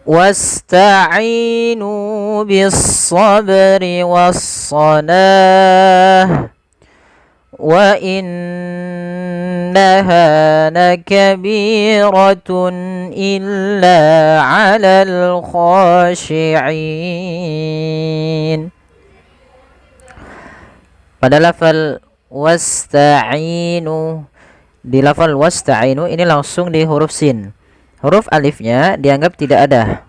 Wasta'inu bis-sabri was-salah wa innaha lakabiratun illa 'alal khashi'in. Pada lafal wasta'inu, di lafal wasta'inu ini langsung di huruf sin. Huruf alifnya dianggap tidak ada.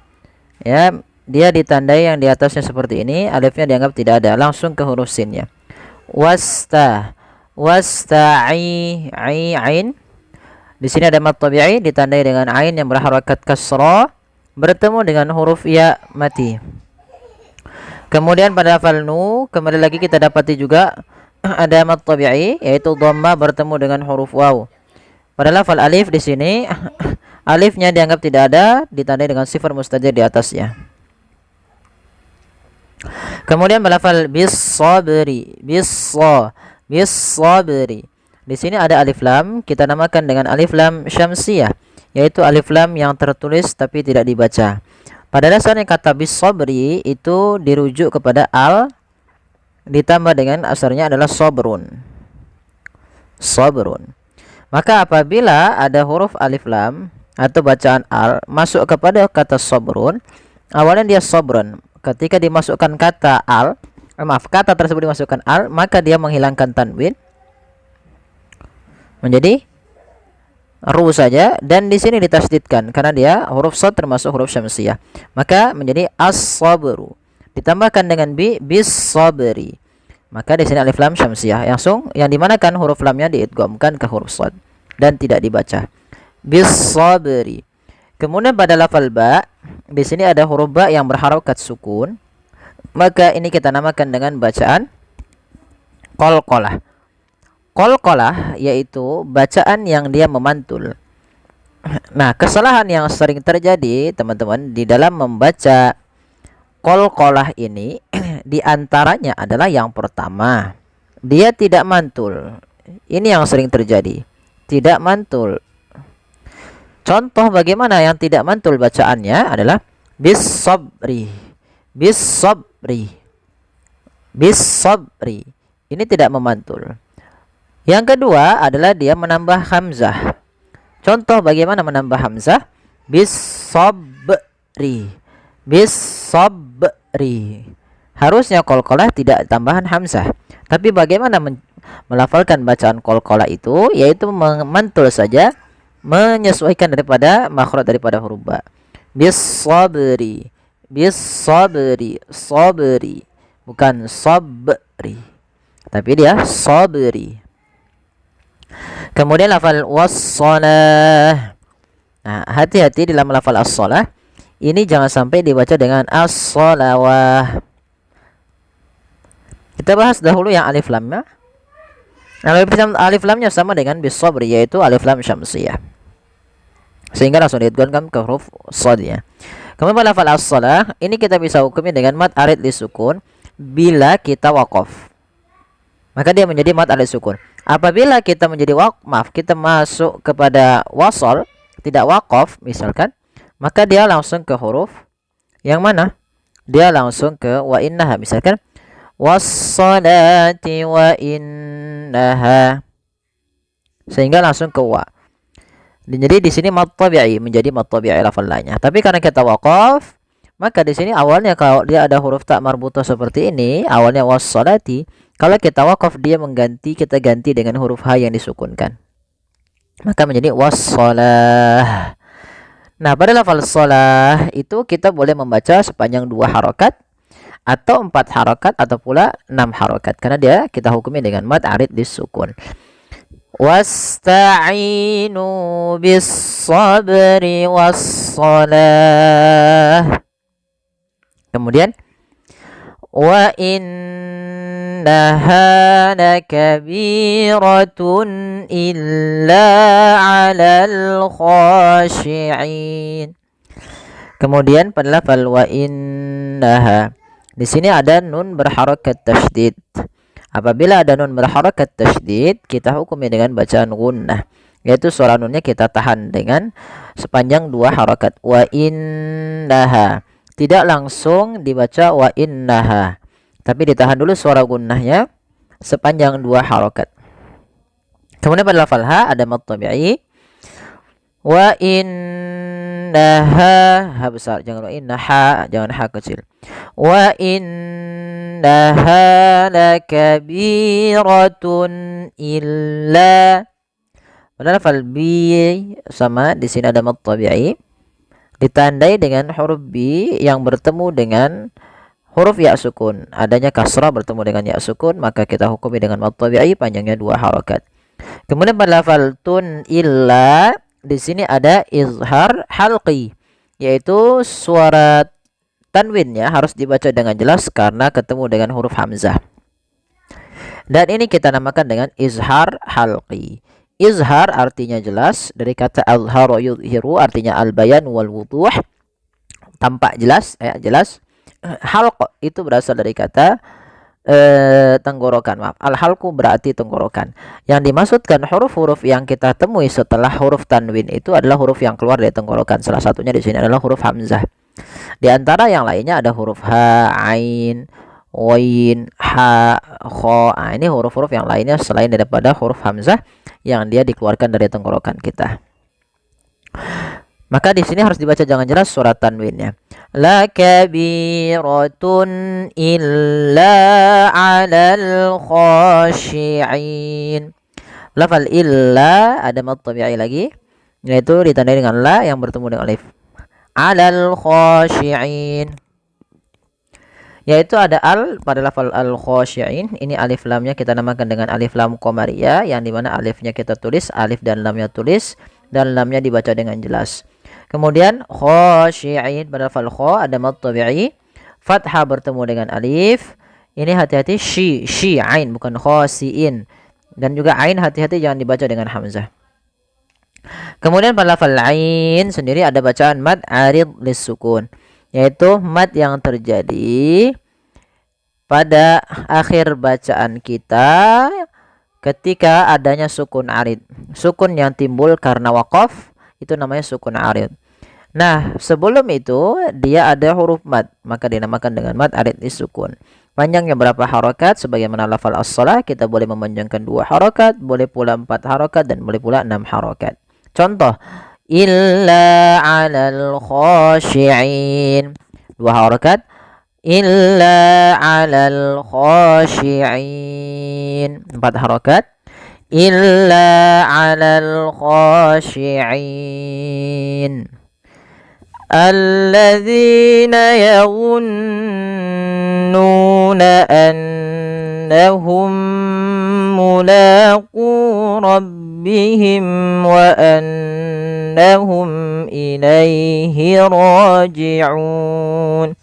Ya, dia ditandai yang di atasnya seperti ini, alifnya dianggap tidak ada, langsung ke huruf sinnya. Wasta'i ain. Di sini ada mad tabi'i ditandai dengan ain yang berharakat kasrah bertemu dengan huruf ya mati. Kemudian pada lafal nu, kembali lagi kita dapati juga ada mad tabi'i yaitu dhamma bertemu dengan huruf waw. Pada lafal alif di sini alifnya dianggap tidak ada, ditandai dengan sifat mustajir di atasnya. Kemudian lafal bis-sabri, bis-sabri. Di sini ada alif lam, kita namakan dengan alif lam syamsiyah, yaitu alif lam yang tertulis tapi tidak dibaca. Pada dasarnya kata bis-sabri itu dirujuk kepada al ditambah dengan asalnya adalah sabrun. Sabrun. Maka apabila ada huruf alif lam atau bacaan al masuk kepada kata sabrun, awalnya dia sabrun. Ketika dimasukkan kata kata tersebut dimasukkan al, maka dia menghilangkan tanwin menjadi ru saja, dan di sini ditasdidkan karena dia huruf shad termasuk huruf syamsiyah. Maka menjadi as-sabru. Ditambahkan dengan bis-sabri. Maka di sini alif lam syamsiyah langsung yang dimanakan huruf lamnya diidghamkan ke huruf shad dan tidak dibaca. Bis-sabri. Kemudian pada lafal ba, di sini ada huruf ba yang berharakat sukun. Maka ini kita namakan dengan bacaan qalqalah. Qalqalah yaitu bacaan yang dia memantul. Nah, kesalahan yang sering terjadi teman-teman di dalam membaca qalqalah ini di antaranya adalah yang pertama, dia tidak mantul. Ini yang sering terjadi. Tidak mantul. Contoh bagaimana yang tidak mantul bacaannya adalah bis-sabri. Bis-sabri. Bis-sabri. Ini tidak memantul. Yang kedua adalah dia menambah hamzah. Contoh bagaimana menambah hamzah? Bis-sabri. Bis-sabri. Harusnya qalqalah tidak tambahan hamzah. Tapi bagaimana melafalkan bacaan qalqalah itu? Yaitu memantul saja, menyesuaikan daripada makhraj daripada huruf ba. Bis-sabri. Bis-sabri. Sabri. Bukan sabri. Tapi dia sabri. Kemudian lafal was-shalah. Nah, hati-hati dalam lafal as-shalah. Ini jangan sampai dibaca dengan as-shalawah. Kita bahas dahulu yang alif lamnya. Alif lamnya sama dengan bis-sabri, yaitu alif lam syamsiyah. Sehingga langsung diidghamkan ke huruf shad ya. Kemudian pada lafal as-shalah, ini kita bisa hukumi dengan mad arid lisukun bila kita waqaf. Maka dia menjadi mad arid sukun. Apabila kita menjadi kita masuk kepada wasal, tidak waqaf misalkan, maka dia langsung ke huruf yang mana? Dia langsung ke wa innaha misalkan. Was-salati wa innaha. Sehingga langsung ke wa. Jadi di sini mad tabi'i menjadi mad tabi'i lafal lainnya. Tapi karena kita waqaf, maka di sini awalnya kalau dia ada huruf ta marbutah seperti ini, awalnya was-salati, kalau kita waqaf dia kita ganti dengan huruf ha yang disukunkan. Maka menjadi was-salah. Nah, pada lafal shalah itu kita boleh membaca sepanjang 2 harokat atau 4 harokat atau pula 6 harokat karena dia kita hukumi dengan mad arid disukun. Wasta'inu bis-sabri was-salah. Kemudian wa innaha lakabiratun illa 'alal khashi'in. Kemudian pada lafal wa innaha, di sini ada nun berharakat tasydid. Apabila ada nun berharakat tasydid, kita hukumi dengan bacaan gunnah. yaitu suara nunnya kita tahan dengan sepanjang 2 harokat. Wa innaha, tidak langsung dibaca wa innaha, tapi ditahan dulu suara gunnahnya sepanjang 2 harokat. Kemudian pada lafal ha ada mad tabi'i. Wa innaha, ha besar, jangan wa innaha, jangan ha kecil. Wa innaha lakabiratun illa. Pada lafal bi sama, di sini ada mad tabi'i ditandai dengan huruf bi yang bertemu dengan huruf ya sukun. Adanya kasrah bertemu dengan ya sukun, maka kita hukumi dengan mad tabi'i panjangnya 2 harokat. Kemudian pada lafal tun illa, di sini ada izhar halqi, yaitu suara tanwinnya harus dibaca dengan jelas karena ketemu dengan huruf hamzah. Dan ini kita namakan dengan izhar halqi. Izhar artinya jelas, dari kata azhara yuzhiru artinya al-bayan wal wuduh, tampak jelas, jelas. Halq itu berasal dari kata tenggorokan, maaf. Al-halqu berarti tenggorokan. Yang dimaksudkan huruf-huruf yang kita temui setelah huruf tanwin itu adalah huruf yang keluar dari tenggorokan. Salah satunya di sini adalah huruf hamzah. Di antara yang lainnya ada huruf ha, ain, wain, ha, kho. Nah, ini huruf-huruf yang lainnya selain daripada huruf hamzah yang dia dikeluarkan dari tenggorokan kita. Maka di sini harus dibaca jangan jelas surat tanwinnya. La kabiratun illa 'alal khashi'in. Lafal illa ada mad tabi'i lagi, yaitu ditandai dengan la yang bertemu dengan alif. 'Alal khashi'in, yaitu ada al pada lafal al khashi'in. Ini alif lamnya kita namakan dengan alif lam qamariyah, yang dimana alifnya kita tulis, alif dan lamnya tulis, dan lamnya dibaca dengan jelas. Kemudian khashi'in pada lafal kha ada mad tabi'i, fathah bertemu dengan alif. Ini hati-hati, shi ain bukan khasiin, dan juga ain hati-hati jangan dibaca dengan hamzah. Kemudian pada lafal ain sendiri ada bacaan mad arid lis sukun, yaitu mad yang terjadi pada akhir bacaan kita ketika adanya sukun arid. Sukun yang timbul karena waqaf itu namanya sukun arid. Nah, sebelum itu dia ada huruf mad, maka dinamakan dengan mad arid lis sukun. Panjangnya berapa harokat? Sebagaimana lafal as-shalah kita boleh memanjangkan 2 harokat, boleh pula 4 harokat, dan boleh pula 6 harokat. Contoh, illa 'alal khashi'in, 2 harokat. Illa 'alal khashi'in, 4 harokat. Illa 'alal khashi'in alladzina yadhunnuna annahum mulaqu rabbihim wa annahum ilaihi raji'un.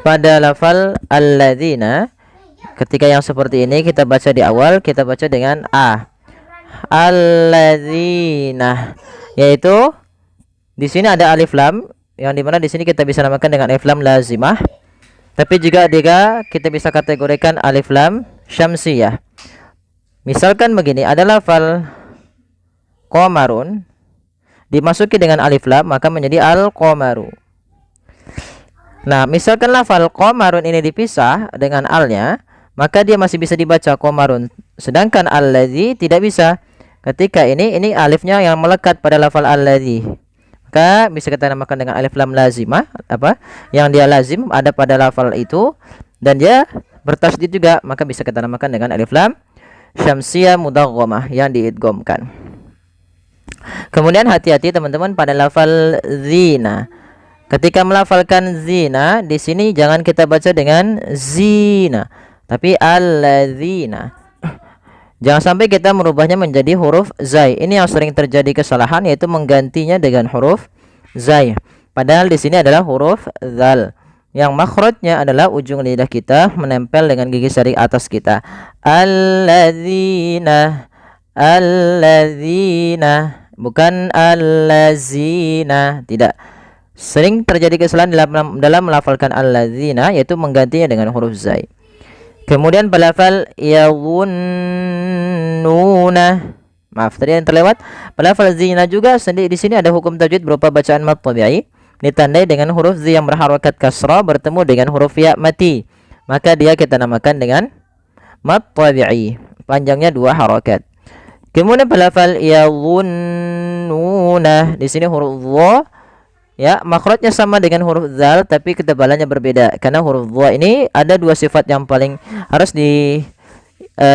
Pada lafal alladzina, ketika yang seperti ini kita baca di awal, kita baca dengan a. Alladzina, yaitu di sini ada alif lam, yang dimana di sini kita bisa namakan dengan alif lam lazimah. Tapi juga kita bisa kategorikan alif lam syamsiyah. Misalkan begini, ada lafal qamarun dimasuki dengan alif lam, maka menjadi al-qamaru. Nah, misalkan lafal qamarun ini dipisah dengan alnya, maka dia masih bisa dibaca qamarun. Sedangkan alladzi tidak bisa. Ketika ini alifnya yang melekat pada lafal alladzi, maka bisa kita namakan dengan alif lam lazimah, yang dia lazim ada pada lafal itu dan dia bertasydid juga, maka bisa kita namakan dengan alif lam syamsiyah mudaghamah yang diidghamkan. Kemudian hati-hati teman-teman pada lafal zina. Ketika melafalkan zina, di sini jangan kita baca dengan zina, tapi alladzina. Jangan sampai kita merubahnya menjadi huruf zai. Ini yang sering terjadi kesalahan, yaitu menggantinya dengan huruf zai. Padahal di sini adalah huruf zal, yang makhrajnya adalah ujung lidah kita menempel dengan gigi sari atas kita. Alladzina, alladzina, bukan allazina. Tidak. Sering terjadi kesalahan dalam melafalkan alladzina, yaitu menggantinya dengan huruf zai. Kemudian pada lafal yadhunnuna, Maaf, tadi yang terlewat. Pada lafal zina juga sendiri di sini ada hukum tajwid berupa bacaan mad tabi'i ditandai dengan huruf zi yang berharokat kasrah bertemu dengan huruf ya mati. Maka dia kita namakan dengan mad tabi'i. Panjangnya 2 harokat. Kemudian pada lafal yadhunnuna di sini huruf dha ya makhrajnya sama dengan huruf zal tapi ketebalannya berbeda karena huruf dha ini ada 2 sifat yang paling harus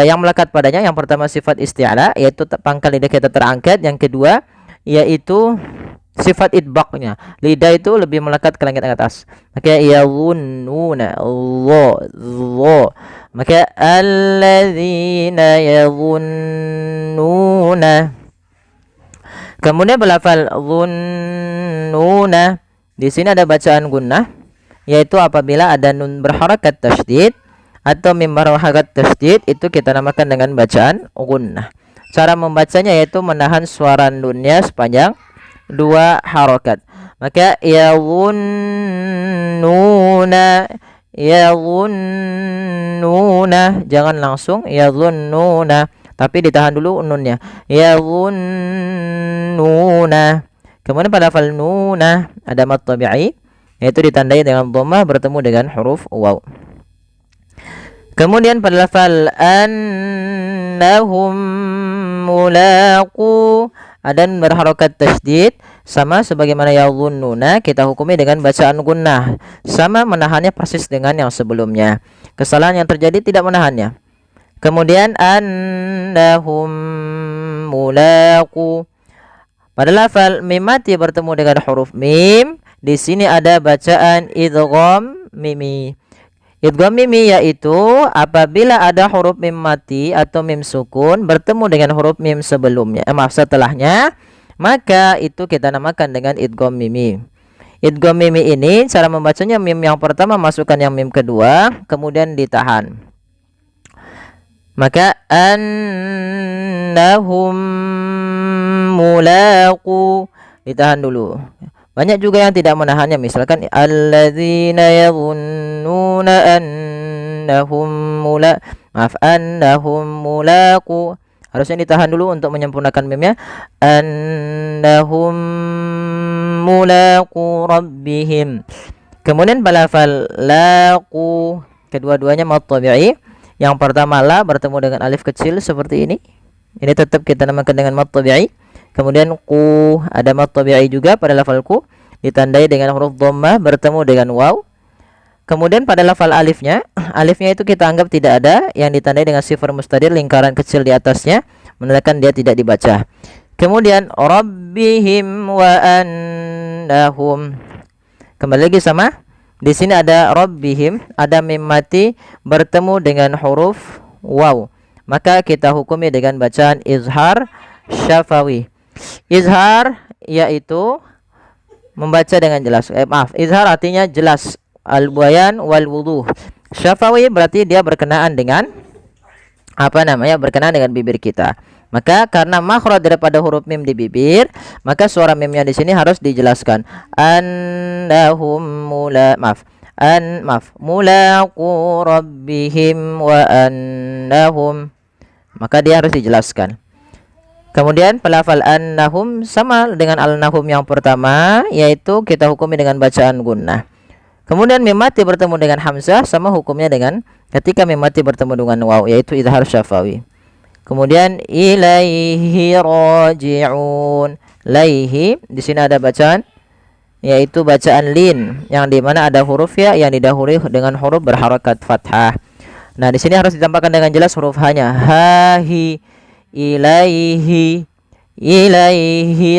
yang melekat padanya. Yang pertama sifat isti'la yaitu pangkal lidah kita terangkat, yang kedua yaitu sifat idbaqnya, lidah itu lebih melekat ke langit atas. Maka yadhunnuna Allah, maka alladzina yadhunnuna. Kemudian belafal dhunnuna di sini ada bacaan gunnah yaitu apabila ada nun berharakat tasydid atau mim berharakat tasydid itu kita namakan dengan bacaan gunnah. Cara membacanya yaitu menahan suara nunnya sepanjang 2 harokat. Maka yadhunnuna jangan langsung yadhunnuna tapi ditahan dulu nunnya yadhunnuna. Kemudian pada lafal nuna ada mad tabi'i yaitu ditandai dengan dhammah bertemu dengan huruf waw. Kemudian pada lafal annahum mulaqu ada berharokat tasydid sama sebagaimana yadhunnuna kita hukumi dengan bacaan gunnah, sama menahannya persis dengan yang sebelumnya. Kesalahan yang terjadi tidak menahannya. Kemudian annahum mulaqu pada lafal mim mati bertemu dengan huruf mim di sini ada bacaan idgham mimi. Idgham mimi yaitu apabila ada huruf mim mati atau mim sukun bertemu dengan huruf mim sebelumnya, setelahnya, maka itu kita namakan dengan idgham mimi. Idgham mimi ini cara membacanya mim yang pertama masukkan yang mim kedua, kemudian ditahan. Maka annahum mulaqu ditahan dulu. Banyak juga yang tidak menahannya, misalkan alladzina yadhunnuna annahum mulaqu. Harusnya ditahan dulu untuk menyempurnakan mimnya. Annahum mulaqu rabbihim. Kemudian balafal laqu kedua-duanya mad tabi'i. Yang pertama la bertemu dengan alif kecil seperti ini. Ini tetap kita namakan dengan mad tabi'i. Kemudian ku ada mad tabi'i juga pada lafal ku ditandai dengan huruf dhammah bertemu dengan waw. Kemudian pada lafal alifnya itu kita anggap tidak ada, yang ditandai dengan sifar mustadir lingkaran kecil di atasnya menandakan dia tidak dibaca. Kemudian rabbihim wa annahum. Kembali lagi sama. Di sini ada rabbihim, ada mim mati bertemu dengan huruf waw. Maka kita hukumi dengan bacaan izhar syafawi. Izhar yaitu membaca dengan jelas. Izhar artinya jelas. Al-bayan wal wuduh. Syafawi berarti dia berkenaan dengan berkenaan dengan bibir kita. Maka karena makhraj daripada huruf mim di bibir, maka suara mimnya di sini harus dijelaskan. Mulaqu rabbihim wa annahum. Maka dia harus dijelaskan. Kemudian pelafal annahum sama dengan al-nahum yang pertama, yaitu kita hukumi dengan bacaan gunnah. Kemudian mim mati bertemu dengan hamzah sama hukumnya dengan ketika mim mati bertemu dengan waw, yaitu izhar syafawi. Kemudian ilaihi raji'un. Laihi di sini ada bacaan yaitu bacaan lin yang di mana ada huruf ya yang didahului dengan huruf berharakat fathah. Nah, di sini harus ditambahkan dengan jelas huruf hanya hahi ilaihi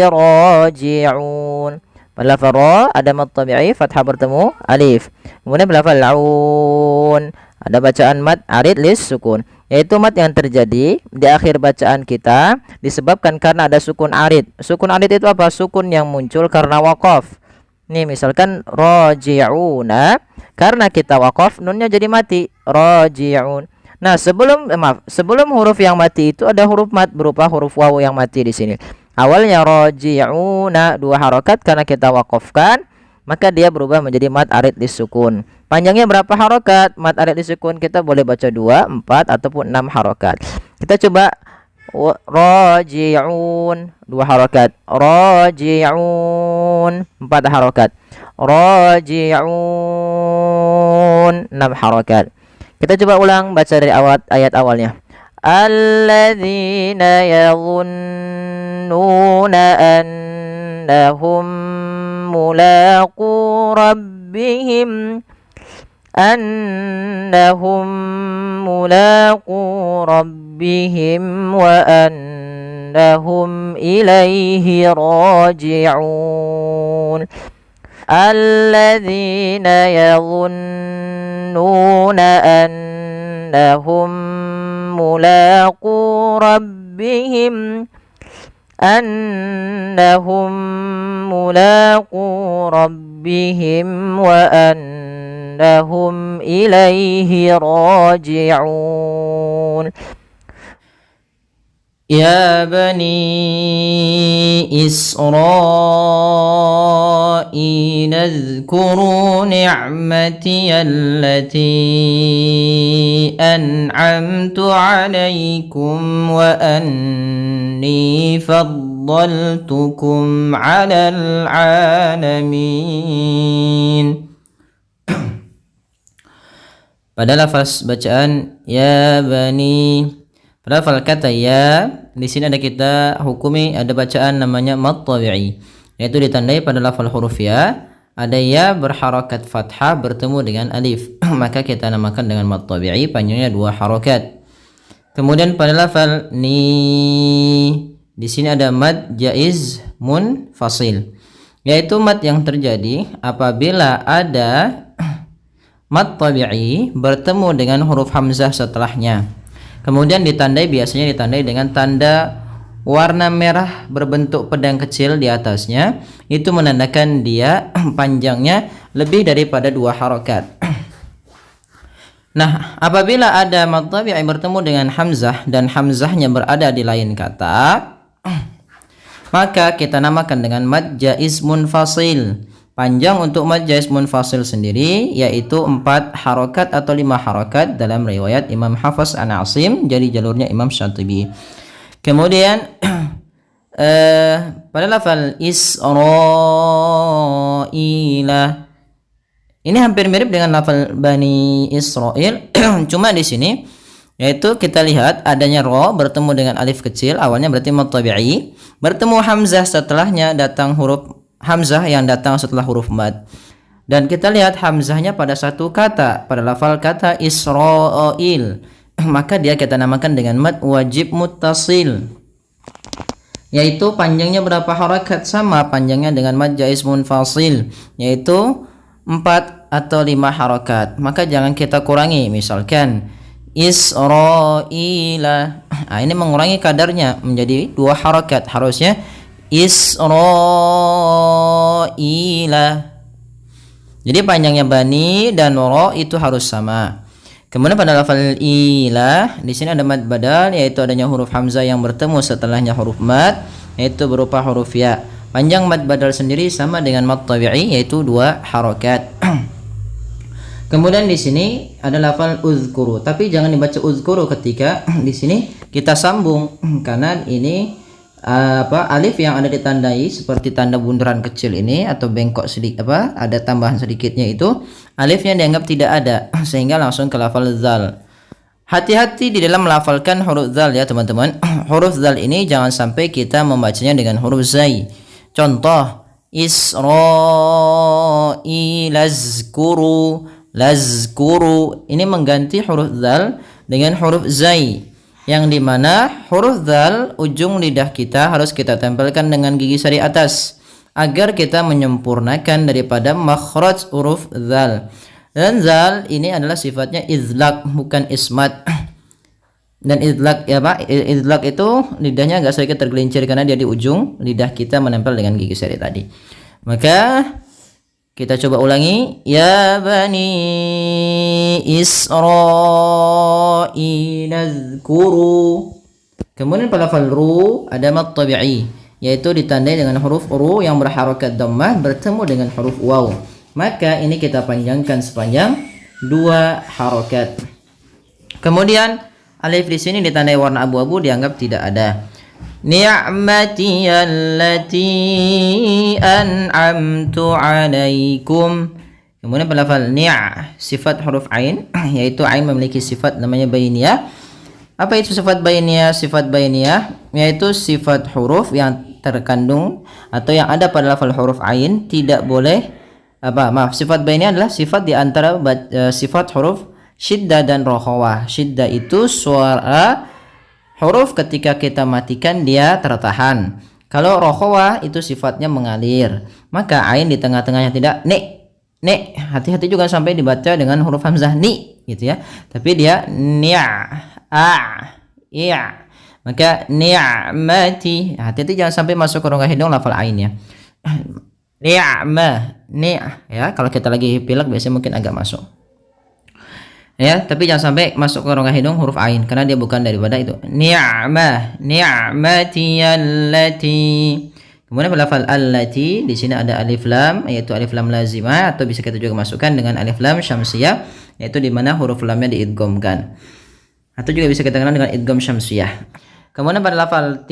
raji'un. Pada lafal ra ada mad tabi'i fathah bertemu alif. Kemudian pada lafal laun ada bacaan mad arid lis sukun, yaitu mad yang terjadi di akhir bacaan kita disebabkan karena ada sukun arid. Sukun arid itu apa? Sukun yang muncul karena waqaf. Nih misalkan raji'una, karena kita waqaf nunnya jadi mati, raji'un. Nah, sebelum huruf yang mati itu ada huruf mat berupa huruf waw yang mati di sini. Awalnya raji'una 2 harokat, karena kita waqafkan maka dia berubah menjadi mat arid disukun. Panjangnya berapa harokat? Mat arid disukun kita boleh baca 2, 4 ataupun 6 harokat. Kita coba raji'un, 2 harokat. Raji'un, 4 harokat. Raji'un, 6 harokat. Kita coba ulang baca dari ayat awalnya. Alladzina yadhunnuna annahum mulaqu rabbihim wa annahum ilaihi raji'un. Alladzina yadhunnuna annahum mulaqu rabbihim wa annahum ilaihi raji'un. Ya bani Israil اذكروا نعمتي التي أنعمت عليكم وأني فضلتكم على العالمين. Pada lafaz bacaan ya bani, pada lafaz kata ya, di sini ada kita hukumi ada bacaan namanya mad tabi'i, yaitu ditandai pada lafaz huruf ya, ada ya berharakat fathah bertemu dengan alif, maka kita namakan dengan mad tabi'i, panjangnya 2 harakat. Kemudian pada lafaz ni, di sini ada mad jaiz munfasil, yaitu mad yang terjadi apabila ada mad tabi'i bertemu dengan huruf hamzah setelahnya. Kemudian biasanya ditandai dengan tanda warna merah berbentuk pedang kecil di atasnya. Itu menandakan dia panjangnya lebih daripada 2 harokat. Nah, apabila ada mad tabi'i bertemu dengan hamzah dan hamzahnya berada di lain kata, maka kita namakan dengan mad jaiz munfasil. Panjang untuk mad jaiz munfasil sendiri yaitu 4 harokat atau 5 harokat dalam riwayat Imam Hafs an Asim, jadi jalurnya Imam Syatibi. Kemudian pada lafal Israila, ini hampir mirip dengan lafal Bani Israil, cuma di sini yaitu kita lihat adanya ro bertemu dengan alif kecil, awalnya berarti mad tabi'i, bertemu hamzah setelahnya datang huruf hamzah yang datang setelah huruf mad, dan kita lihat hamzahnya pada satu kata, pada lafal kata Israil, maka dia kita namakan dengan mad wajib muttasil, yaitu panjangnya berapa harakat, sama panjangnya dengan mad jaiz munfasil, yaitu 4 atau 5 harakat, maka jangan kita kurangi. Misalkan Israila, ini mengurangi kadarnya menjadi 2 harakat, harusnya Israila. Jadi panjangnya bani dan ro itu harus sama. Kemudian pada lafal ila, di sini ada mad badal, yaitu adanya huruf hamzah yang bertemu setelahnya huruf mad, yaitu berupa huruf ya. Panjang mad badal sendiri sama dengan mad tabi'i, yaitu 2 harakat. Kemudian di sini ada lafal uzkuru, tapi jangan dibaca uzkuru ketika di sini kita sambung, karena ini alif yang ada ditandai seperti tanda bundaran kecil ini atau bengkok sedikit, ada tambahan sedikitnya, itu alifnya dianggap tidak ada sehingga langsung ke lafal zal. Hati-hati di dalam melafalkan huruf zal ya teman-teman. Huruf zal ini jangan sampai kita membacanya dengan huruf zai. Contoh Israil lazkuru, ini mengganti huruf zal dengan huruf zai, yang dimana huruf zal ujung lidah kita harus kita tempelkan dengan gigi sari atas agar kita menyempurnakan daripada makhraj huruf zal. Dan zal ini adalah sifatnya izlaq, bukan ismat. Dan izlaq izlaq itu lidahnya agak sedikit tergelincir karena dia di ujung lidah kita menempel dengan gigi sari tadi. Maka kita coba ulangi, ya bani Israil azkuru. Kemudian pada lafal ru ada mad tabi'i, yaitu ditandai dengan huruf ru yang berharakat dhammah bertemu dengan huruf waw, maka ini kita panjangkan sepanjang 2 harakat. Kemudian Alif di sini ditandai warna abu-abu, dianggap tidak ada. Ni'mati allati an'amtu 'alaikum. Kemudian pada lafal sifat huruf ain, yaitu ain memiliki sifat namanya bainiyah. Apa itu sifat bainiyah? Sifat bainiyah yaitu sifat huruf yang terkandung atau yang ada pada lafal huruf ain tidak boleh sifat bainiyah adalah sifat di antara sifat huruf syiddah dan rokhawah. Syiddah itu suara huruf ketika kita matikan dia tertahan. Kalau rokhawah itu sifatnya mengalir. Maka ain di tengah-tengahnya tidak hati-hati juga sampai dibaca dengan huruf hamzah ni gitu ya. Tapi dia maka ni'mati. Hati-hati jangan sampai masuk ke rongga hidung lafal ain ya. Ya, kalau kita lagi pilek biasanya mungkin agak masuk. Ya, tapi jangan sampai masuk ke rongga hidung huruf ain karena dia bukan daripada itu. Ni'mati allati. Kemudian pada lafal allati di sini ada alif lam, yaitu alif lam lazimah, atau bisa kita juga masukkan dengan alif lam syamsiyah, yaitu di mana huruf lamnya diidghamkan. Atau juga bisa kita kenal dengan idgham syamsiyah. Kemudian pada lafal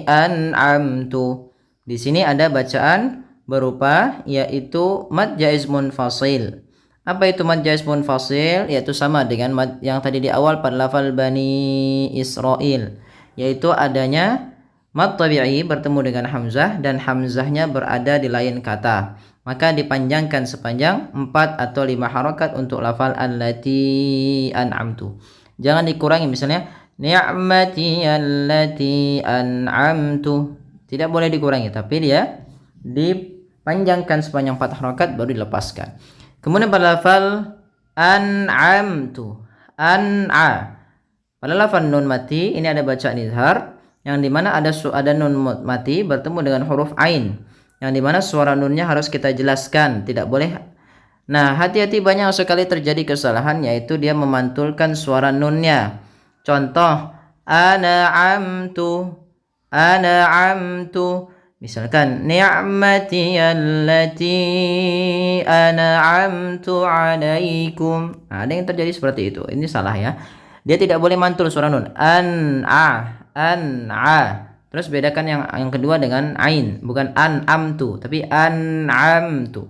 an'amtu. Di sini ada bacaan berupa yaitu mad jaiz munfasil. Apa itu mad jaiz munfasil? Yaitu sama dengan mad yang tadi di awal pada lafal Bani Israil, yaitu adanya mad tabi'i bertemu dengan hamzah dan hamzahnya berada di lain kata. Maka dipanjangkan sepanjang 4 atau 5 harokat untuk lafal allati an'amtu. Jangan dikurangi, misalnya ni'mati allati an'amtu. Tidak boleh dikurangi, tapi dia dipanjangkan sepanjang 4 harokat baru dilepaskan. Kemudian pada lafal an'amtu, pada lafal nun mati ini ada bacaan izhar, yang dimana ada nun mati bertemu dengan huruf ain, yang dimana suara nunnya harus kita jelaskan, tidak boleh. Nah, hati-hati, banyak sekali terjadi kesalahan, yaitu dia memantulkan suara nunnya. Contoh an'amtu, misalkan ni'mati allati an'amtu 'alaikum. Nah, ada yang terjadi seperti itu. Ini salah ya. Dia tidak boleh mantul suara nun. Terus bedakan yang kedua dengan ain, bukan an'amtu tapi an'amtu.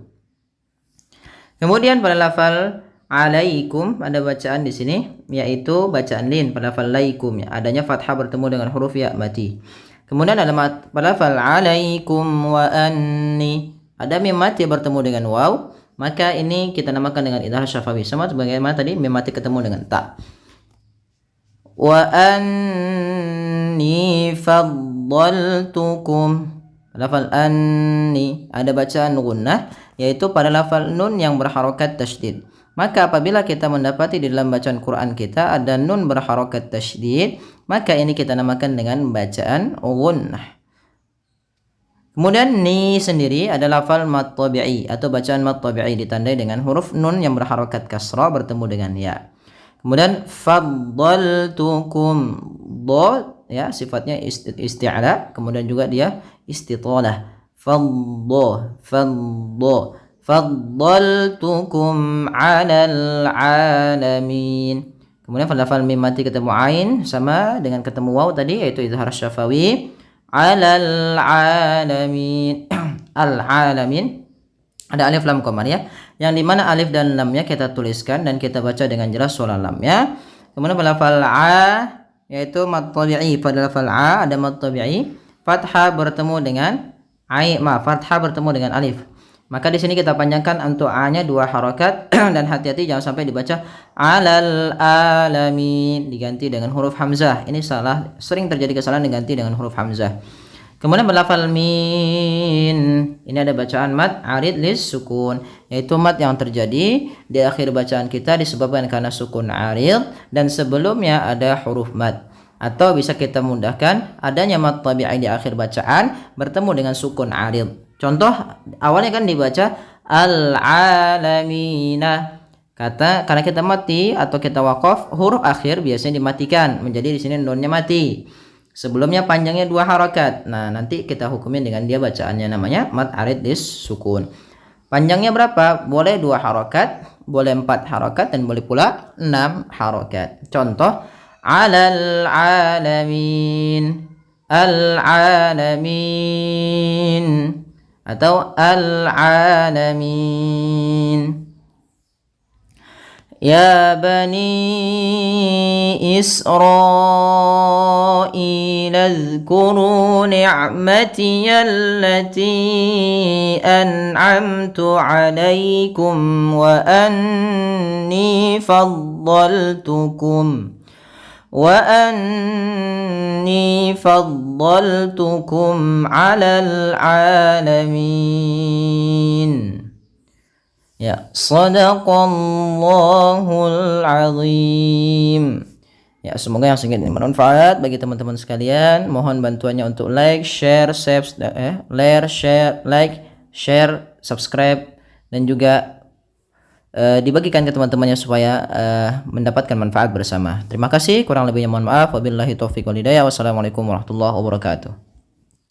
Kemudian pada lafal alaikum ada bacaan di sini, yaitu bacaan lin pada lafal laikum ya. Adanya fathah bertemu dengan huruf ya mati. Kemudian ada pada lafal alaikum wa anni ada mim mati bertemu dengan waw, maka ini kita namakan dengan idhar syafawi, sama sebagaimana tadi mim mati ketemu dengan ta. Wa anni faddaltukum. Lafal anni ada bacaan gunnah, yaitu pada lafal nun yang berharokat tasydid. Maka apabila kita mendapati di dalam bacaan Quran kita ada nun berharokat tasydid, maka ini kita namakan dengan bacaan gunnah. Kemudian ni sendiri ada lafal mad tabi'i atau bacaan mad tabi'i ditandai dengan huruf nun yang berharokat kasrah bertemu dengan ya. Kemudian faddaltukum, ya sifatnya isti'la, kemudian juga dia istitalah. Faddaltukum 'alal 'alamin. Kemudian pada lafal mim mati ketemu ain sama dengan ketemu waw tadi, yaitu izhar syafawi 'alal 'alamin. Al-'alamin ada alif lam qamar ya, yang dimana alif dan lamnya kita tuliskan dan kita baca dengan jelas suara lamnya. Kemudian pada lafal yaitu mad tabi'i, pada lafal ada mad tabi'i fathah bertemu dengan fathah bertemu dengan alif. Maka di sini kita panjangkan untuk a-nya 2 harakat dan hati-hati jangan sampai dibaca alal alamin diganti dengan huruf hamzah. Ini salah, sering terjadi kesalahan diganti dengan huruf hamzah. Kemudian berlafal min, ini ada bacaan mad arid lis sukun, yaitu mad yang terjadi di akhir bacaan kita disebabkan karena sukun arid dan sebelumnya ada huruf mad. Atau bisa kita mudahkan adanya mad tabi'i di akhir bacaan bertemu dengan sukun arid. Contoh awalnya kan dibaca al-alamina. Karena kita mati atau kita waqaf, huruf akhir biasanya dimatikan menjadi di sini nunnya mati. Sebelumnya panjangnya 2 harakat. Nah, nanti kita hukumin dengan dia bacaannya namanya mad arid lis sukun. Panjangnya berapa? Boleh 2 harokat, boleh 4 harokat, dan boleh pula 6 harokat. Contoh, alal alamin, al-alamin, atau al-alamin. يا بني إسرائيل اذكروا نعمتي التي أنعمت عليكم وأني فضلتكم على العالمين. Ya, sadaqallahul azim. Ya, semoga yang sedikit ini bermanfaat bagi teman-teman sekalian. Mohon bantuannya untuk like, share, subscribe, dan juga dibagikan ke teman-temannya supaya mendapatkan manfaat bersama. Terima kasih, kurang lebihnya mohon maaf. Wabillahi taufiq wal hidayah. Wassalamualaikum warahmatullahi wabarakatuh.